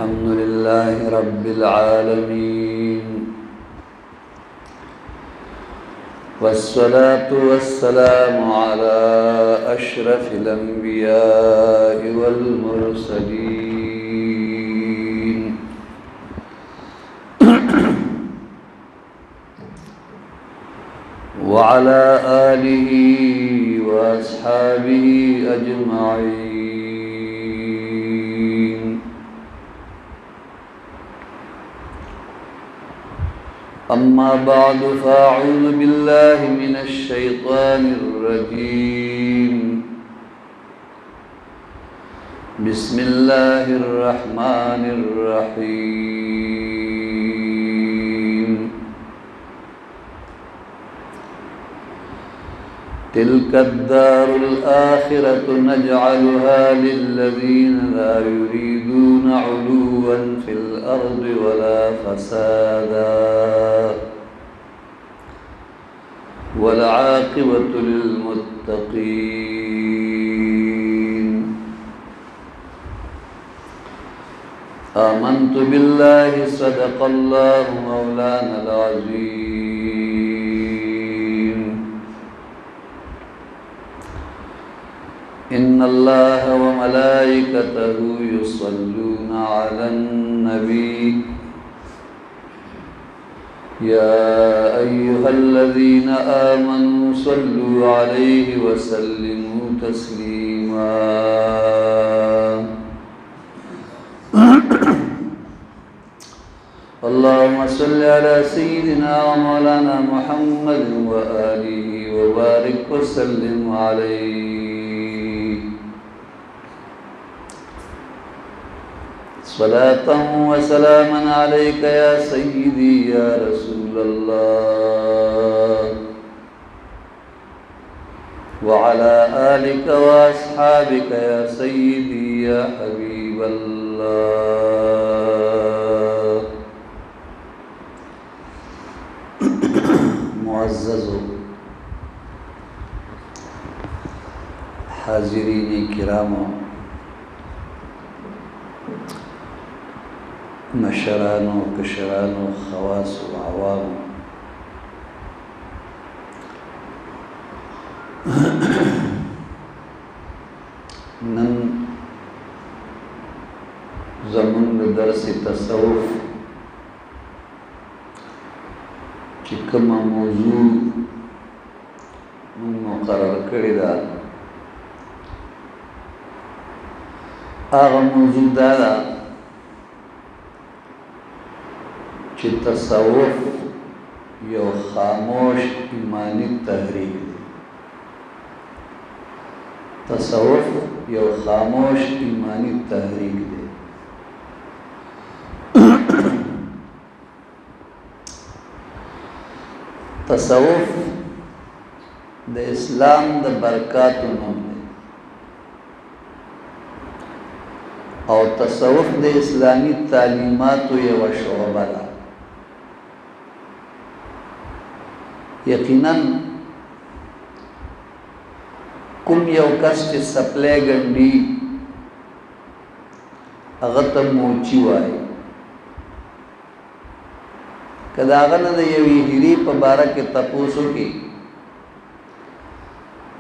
الحمد لله رب العالمين والصلاة والسلام على أشرف الأنبياء والمرسلين وعلى آله وأصحابه أجمعين. أما بعد فأعوذ بالله من الشيطان الرجيم. بسم الله الرحمن الرحيم. تلك الدار الآخرة نجعلها للذين لا يريدون علوا في الأرض ولا فسادا والعاقبة للمتقين. آمنت بالله صدق الله مولانا العظيم. إن الله وملائكته يصلون على النبي يا أيها الذين آمنوا صلوا عليه وسلموا تسليما. اللهم صل على سيدنا ومولانا محمد وآله وبارك وسلم عليه. صلاة وسلاما عليك يا سيدي يا رسول الله وعلى آلك وأصحابك يا سيدي يا حبيب الله. معزز حاضرین کرامو، مشرانو، کشرانو، خواص و عوامو، نن زمون درس تصوف چې کومه موضوع مقرر کړی ده، هغه موضوع دا ده چې تصوف یو خاموش ایمانی تحریک دی. تصوف یو خاموش ایمانی تحریک دی. تصوف د اسلام د برکاتو نوم دی او تصوف د اسلامی تعلیماتو یو شعبه ده. یقیناً کوم یو کس چې سپلی ګنډي هغه ته موچي وایي. که د هغه نه د یوې هیرې په باره کې تپوس وکړي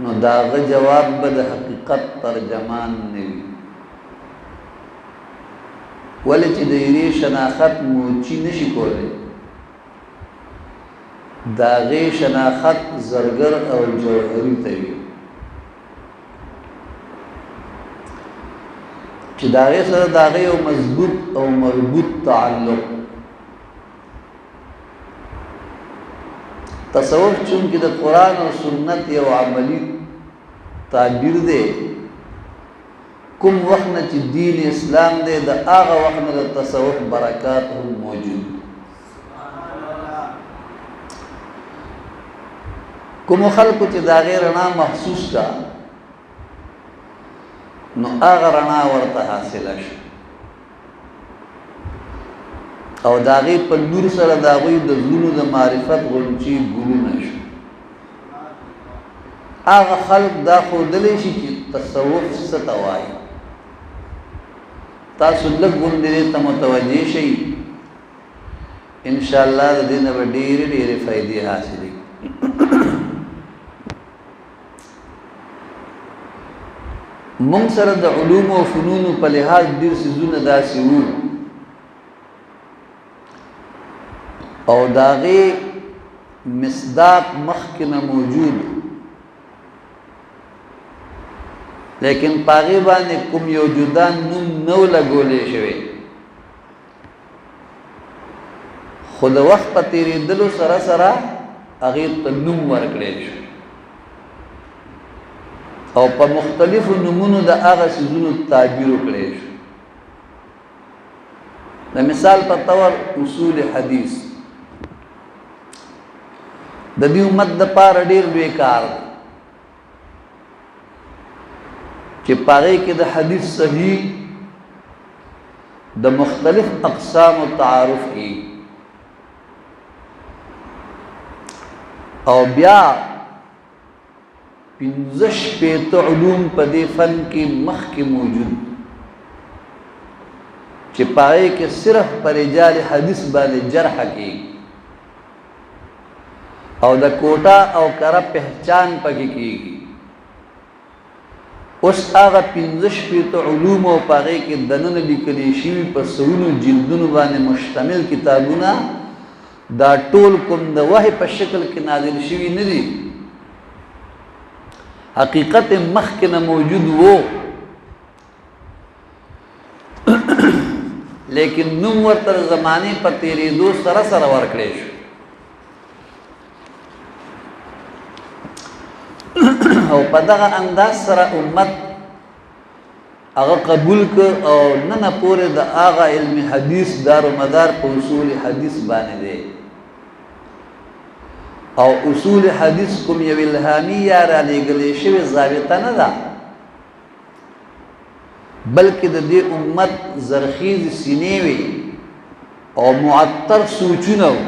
نو د هغه جواب به د حقیقت ترجمان نه وي، ولې چې د هیرې شناخت موچي نشي کولی، د هغې شناخت زرګر او جوهري ته وي چې د هغې سره د هغې یو مضبوط او مربوط تعلق. تصوف چونکې د قرآن او سنت یو عملی تعبیر دی، کوم وخت نه چې دین اسلام دی د هغه وخت نه د تصوف برکات هم موجود. کوم خلکو چې د هغې رڼا محسوس کا نو هغه رڼا ورته حاصله شو او د هغې په نور سره د هغوی د زړونو د معرفت غنچې ګلونه شو. هغه خلق دا ښودلی شي چې تصوف څه ته وایي. تاسو لږ غوندې دې ته متوجه شئ، انشاءالله د دې نه به ډېرې ډېرې فایدې حاصلې. مونږ سره د علومو او فنونو په لحاظ ډېر څیزونه داسې وو او د هغې مصداق مخکې نه موجود، لیکن په هغې باندې کوم یو جدا نوم نه و لګولی شوی، خو د وخت په تېرېدلو سره سره هغې ته نوم ورکړی شو او په مختلفو نومونو د هغه څیزونو تعبیر وکړی شو. د مثال په طور اصول حدیث د دې امت دپاره ډېر لوی کار دی چې په هغې کې د حدیث صحیح د مختلف اقسامو تعارف کیږي او بیا 15 شپېته علوم په دې فن کې مخکې موجود چې په هغې کې صرف په رجال حدیث باندې جرح کیږي او د کوټه او کره پہچان پکې کیږي. اوس هغه 15 شپېته علوم او په هغې کې دننه لیکلي شوي په سلونو جلدونو باندې مشتمل کتابونه دا ټول کوم د وحی په شکل کې نازل شوي نه دي، حقیقت مخکې نه موجود وو، لیکن نوم ورته زمانې په تېرېدو سره سره ورکړی شو او په دغه انداز سره امت هغه قبول کړ او نن پورې د هغه علم حدیث دار و مدار په اصول حدیث باندې دی او اصول حدیث کوم یو الهامي یا رالیږلې شوې ضابطه نه ده، بلکې د دې امت زرخیز سینې وي او معطر سوچونه و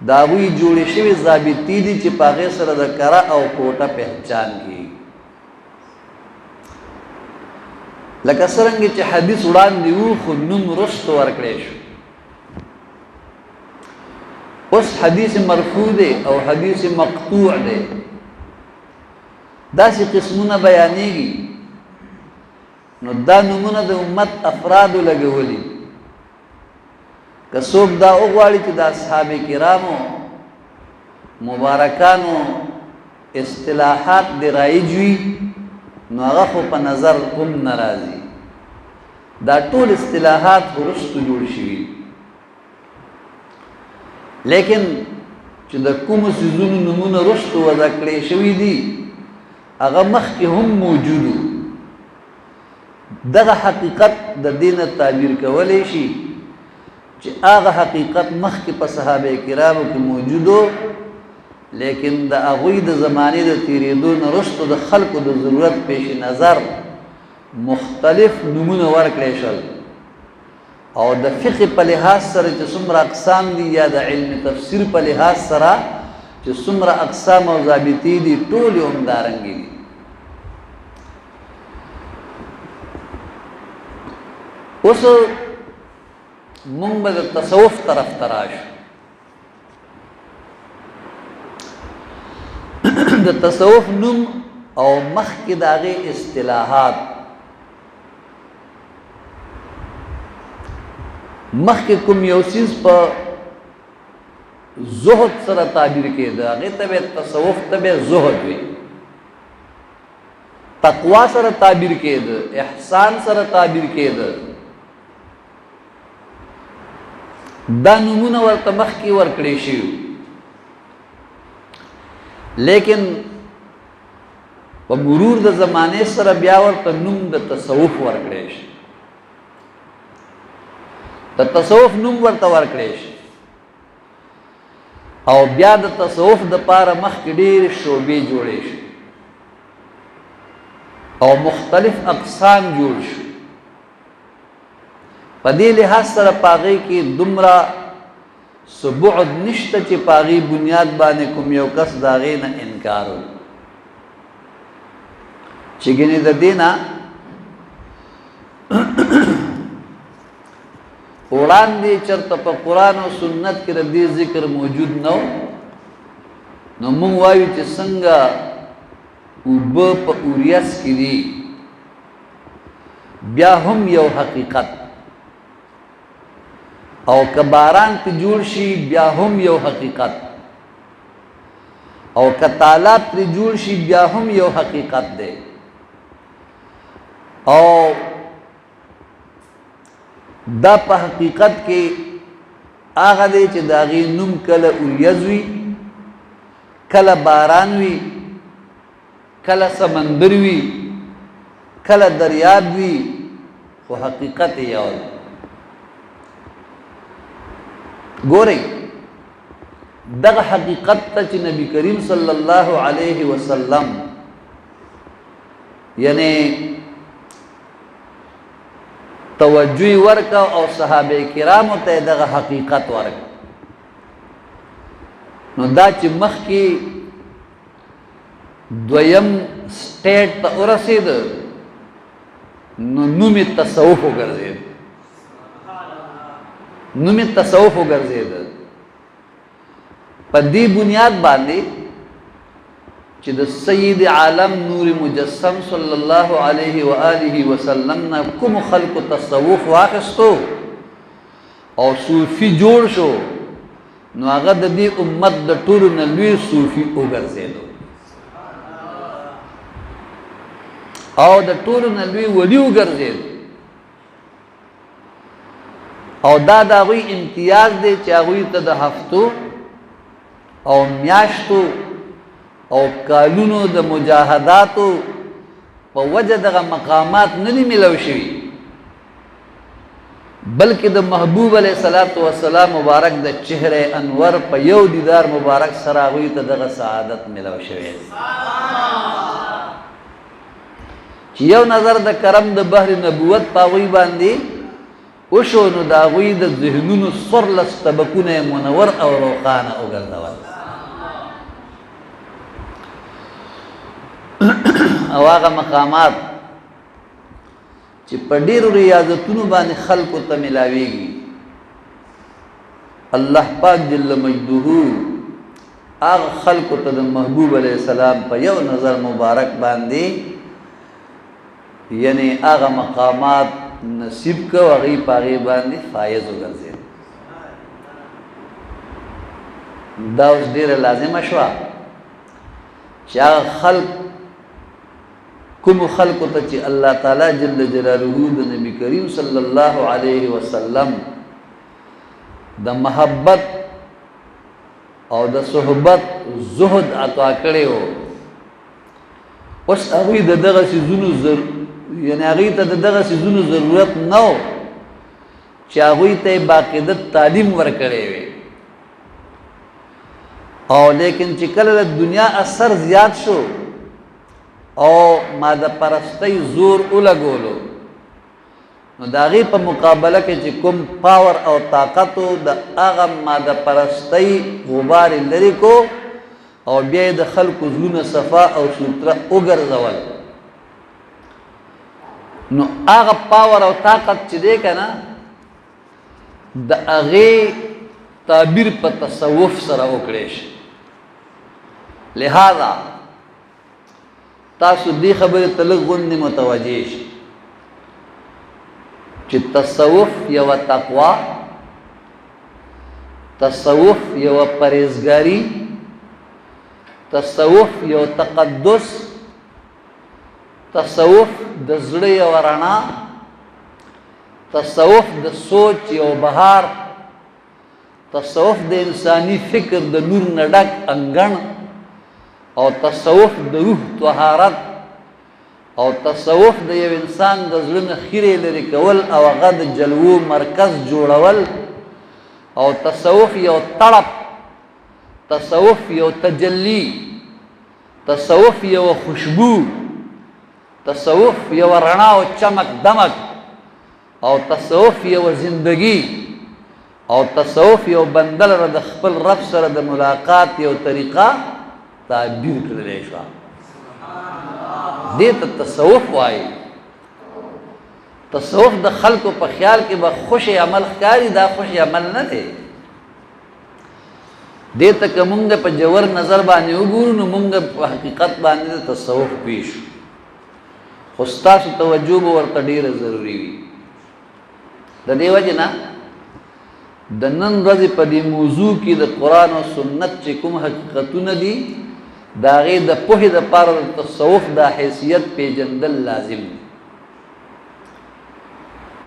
د هغوی جوړې شوې ضابطې دي چې په هغې سره د کره او کوټه پہچان کیږي. لکه څرنګه چې حدیث وړاندې وو خو نوم وروسته ورکړی شو. اوس حدیث مرفوع دی او حدیث مقطوع دی، داسې قسمونه بیانېږي نو دا نومونه د امت افرادو لګولي. که څوک دا وغواړي چې د اصحاب کرامو مبارکانو اصطلاحات د رایج وي نو هغه خو په نظر هم نه راځي، دا ټول اصطلاحات وروسته جوړ شوي، لیکن چې د کومو څیزونو نومونه وروسته وضع کړی شوي دي هغه مخکې هم موجودو. دغه حقیقت د دې نه تعبیر کولی شي چې هغه حقیقت مخکې په صحابه کرامو کې موجودو، لیکن د هغوی د زمانې د تېرېدو نه وروسته د خلکو د ضرورت پیش نظر مختلف نومونه ورکړی شول او د فقه په لحاظ سره چې څومره اقسام دي یا د علم تفسیر په لحاظ سره چې څومره اقسام او ضابطې دي ټولې همدارنګې دي. اوس مونږ به د تصوف طرف ته راشو. د تصوف نوم او مخکې د هغې اصطلاحات، مخکې کوم یو څیز په زهد سره تعبیر کېده هغې ته به تصوف ته به زهد وي، تقوا سره تعبیر کېده، احسان سره تعبیر کېده، دا نومونه ورته مخکې ورکړی شوي، لیکن په مرور د زمانې سره بیا ورته نوم د تصوف ورکړی شي، د تصوف نوم ورته ورکړی شي او بیا د تصوف دپاره مخکې ډېرې شعبې جوړې شي او مختلف اقسام جوړ شو. په دې لحاظ سره په هغې کې دومره څه بعد نشته چې په هغې بنیاد باندې کوم یو کس د هغې نه انکار وکړي چې ګنې د دې نه وړاندې چېرته په قرآن او سنت کې د دې ذکر موجود نه و، نو موږ وایو چې څنګه اوبه په اوریس کې دي، بیا هم یو حقیقت، او که باران ته جوړ شي بیا هم یو حقیقت، او که تالاب ترې جوړ شي بیا هم یو حقیقت دی. او دا په حقیقت کې هغه دی چې د هغې نوم کله اوریز وي، کله باران وي، کله سمندر وي، کله دریاب وي، خو حقیقت یې یو دی. ګورئ دغه حقیقت ته چې نبی کریم صلی الله علیه وسلم یعنی توجه ورکا او صحابه کرامو ته دغه حقیقت ورکا، نو دا چې مخکې دویم سټیټ ته ورسېد نو نوم یې تصوف وګرځېد، نوم یې تصوف وګرځېد. په دې بنیاد باندې چې د سید عالم نور مجسم صلی الله علیه و آله وسلم نه کوم خلق تصوف واخستو او صوفي جوړ شو، نو هغه د دې امت د ټولو نه لوی صوفي وګرځېدو او د ټولو نه لوی ولي وګرځېدو. او دا د هغوی امتیاز دی چې هغوی ته د هفتو او میاشتو او کالونو د مجاهداتو په وجه دغه مقامات نه دي ملو شوي، بلکې د محبوب علیه الصلاة والسلام مبارک د چهره انور په یو دیدار مبارک سره هغوی ته دغه سعادت ملو شوی. چې یو نظر د کرم د بحر نبوت په هغوی باندې وشو، نو د هغوی د ذهنونو څوارلس طبقونه منور او روښانه وګرځول. او هغه مقامات چې په ډېرو ریاضتونو باندې خلکو ته ملاویږي، الله پاک جل مجده هغه خلکو ته د محبوب علیه السلام په یو نظر مبارک باندې یعنی هغه مقامات نصیب کو، هغې په هغې باندې فایز وګرځېد. دا اوس ډېره لازمه شوه چې هغه خلق کوم خلقو ته چې الله تعالی جل جلاله د نبی کریم صلی الله علیه وسلم د محبت او د صحبت زهد عطا کړی و، اوس هغوی د دغه څیزونو یعنی هغوی ته د دغه څیزونو ضرورت نه و چې هغوی ته یې باقاعده تعلیم ورکړی وي. او لیکن چې کله د دنیا اثر زیات شو او ماده پرستی زور ولګولو، نو د هغې په مقابله کې چې کوم پاور او طاقت و د هغه ماده پرستی غبار یې لرې کو او بیا یې د خلکو زړونه صفا او سوتره وګرځول. نو هغه پاور او طاقت چې دی که نه د هغې تعبیر په تصوف سره وکړی شي. لہذا تاسو دې خبرې ته لږ غوندې متوجه شئ چې تصوف یوه تقوا، تصوف یوه پرهیزګاري، تصوف یو تقدس، تصوف د زړه یوه رڼا، تصوف د سوچ یو بهار، تصوف د انساني فکر د نور نه ډک انګڼ، او تصوف د روح طهارت، او تصوف د یو انسان د زړه نه خیرې لرې کول او هغه د جلوو مرکز جوړول، او تصوف یو طرب، تصوف یو تجلی، تصوف یو خوشبو، تصوف یو رڼا او چمک دمک، او تصوف یو زندگی، او تصوف یو بنده لره د خپل رب سره د ملاقات یو طریقه تعبیر کړلی شوه. دې ته تصوف وایي. تصوف د خلکو په خیال کې به خوش عمل ښکاري، دا خوش عمل نه دی. دې ته که مونږ په جوور نظر باندې وګورو نو مونږ په حقیقت باندې د تصوف پیش، خو ستاسو توجه به ورته ډېره ضروري وي. د دې وجې نه د نن ورځې په دې موضوع کې د قرآن او سنت چې کوم حقیقتونه دي د هغې د پوهې دپاره د تصوف دا حیثیت پیژندل لازم دی.